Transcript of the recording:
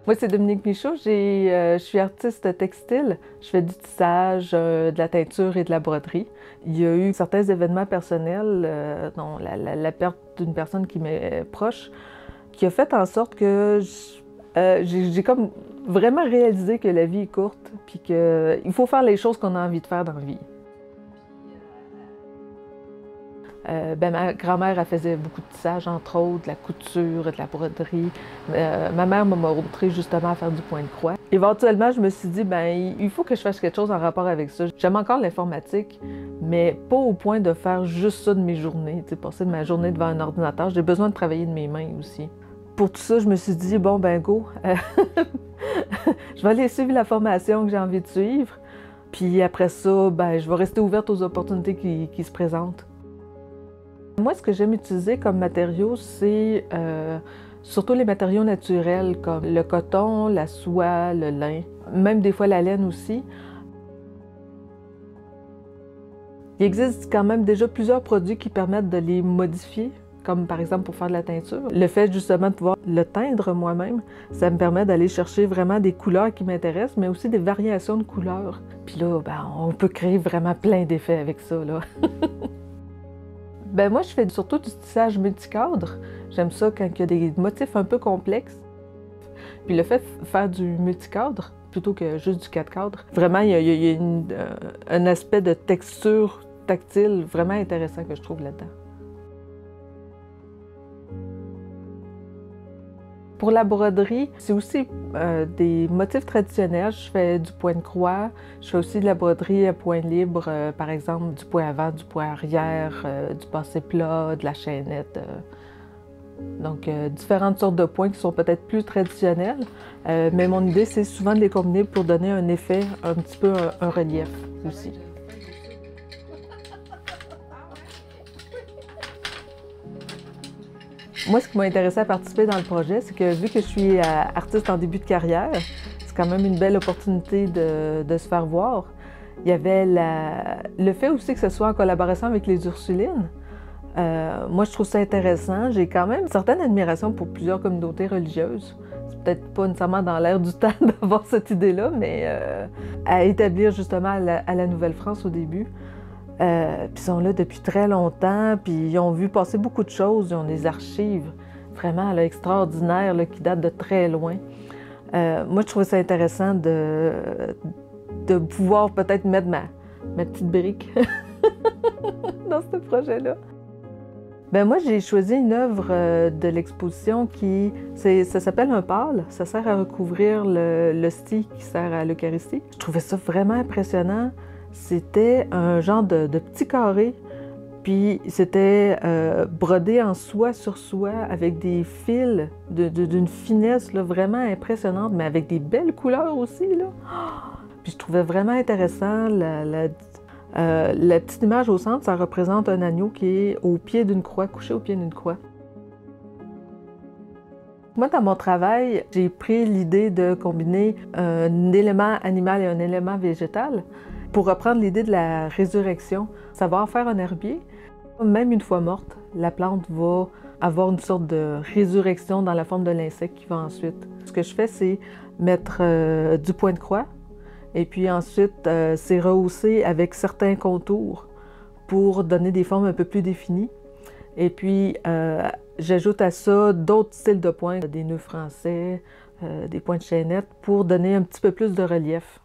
Moi, c'est Dominique Michaud. Je suis artiste textile. Je fais du tissage, de la teinture et de la broderie. Il y a eu certains événements personnels, dont la perte d'une personne qui m'est proche, qui a fait en sorte que j'ai comme vraiment réalisé que la vie est courte, puis qu'il faut faire les choses qu'on a envie de faire dans la vie. Ma grand-mère, elle faisait beaucoup de tissage, entre autres, de la couture, de la broderie. Ma mère m'a montré justement à faire du point de croix. Éventuellement, je me suis dit, il faut que je fasse quelque chose en rapport avec ça. J'aime encore l'informatique, mais pas au point de faire juste ça de mes journées, passer de ma journée devant un ordinateur. J'ai besoin de travailler de mes mains aussi. Pour tout ça, je me suis dit, bon, go, je vais aller suivre la formation que j'ai envie de suivre. Puis après ça, je vais rester ouverte aux opportunités qui se présentent. Moi, ce que j'aime utiliser comme matériaux, c'est surtout les matériaux naturels comme le coton, la soie, le lin, même des fois la laine aussi. Il existe quand même déjà plusieurs produits qui permettent de les modifier, comme par exemple pour faire de la teinture. Le fait justement de pouvoir le teindre moi-même, ça me permet d'aller chercher vraiment des couleurs qui m'intéressent, mais aussi des variations de couleurs. Puis là, on peut créer vraiment plein d'effets avec ça, là. Moi, je fais surtout du tissage multicadre. J'aime ça quand il y a des motifs un peu complexes. Puis le fait de faire du multicadre plutôt que juste du 4 cadres, vraiment, il y a un aspect de texture tactile vraiment intéressant que je trouve là-dedans. Pour la broderie, c'est aussi des motifs traditionnels. Je fais du point de croix, je fais aussi de la broderie à point libre, par exemple du point avant, du point arrière, du passé plat, de la chaînette. Donc, différentes sortes de points qui sont peut-être plus traditionnels, mais mon idée, c'est souvent de les combiner pour donner un effet, un petit peu un relief aussi. Moi, ce qui m'a intéressé à participer dans le projet, c'est que vu que je suis artiste en début de carrière, c'est quand même une belle opportunité de se faire voir. Il y avait le fait aussi que ce soit en collaboration avec les Ursulines. Moi, je trouve ça intéressant. J'ai quand même une certaine admiration pour plusieurs communautés religieuses. C'est peut-être pas nécessairement dans l'air du temps d'avoir cette idée-là, mais à établir justement à la Nouvelle-France au début. Puis ils sont là depuis très longtemps, puis ils ont vu passer beaucoup de choses. Ils ont des archives vraiment là, extraordinaires là, qui datent de très loin. Moi, je trouvais ça intéressant de pouvoir peut-être mettre ma petite brique dans ce projet-là. Moi, j'ai choisi une œuvre de l'exposition ça s'appelle un pâle. Ça sert à recouvrir l'hostie qui sert à l'Eucharistie. Je trouvais ça vraiment impressionnant. C'était un genre de petit carré, puis c'était brodé en soie sur soie avec des fils d'une finesse là, vraiment impressionnante, mais avec des belles couleurs aussi, là. Puis je trouvais vraiment intéressant la petite image au centre, ça représente un agneau qui est au pied d'une croix, couché au pied d'une croix. Moi, dans mon travail, j'ai pris l'idée de combiner un élément animal et un élément végétal. Pour reprendre l'idée de la résurrection, savoir faire un herbier, même une fois morte, la plante va avoir une sorte de résurrection dans la forme de l'insecte qui va ensuite. Ce que je fais, c'est mettre du point de croix et puis ensuite, c'est rehausser avec certains contours pour donner des formes un peu plus définies. Et puis, j'ajoute à ça d'autres styles de points, des nœuds français, des points de chaînette pour donner un petit peu plus de relief.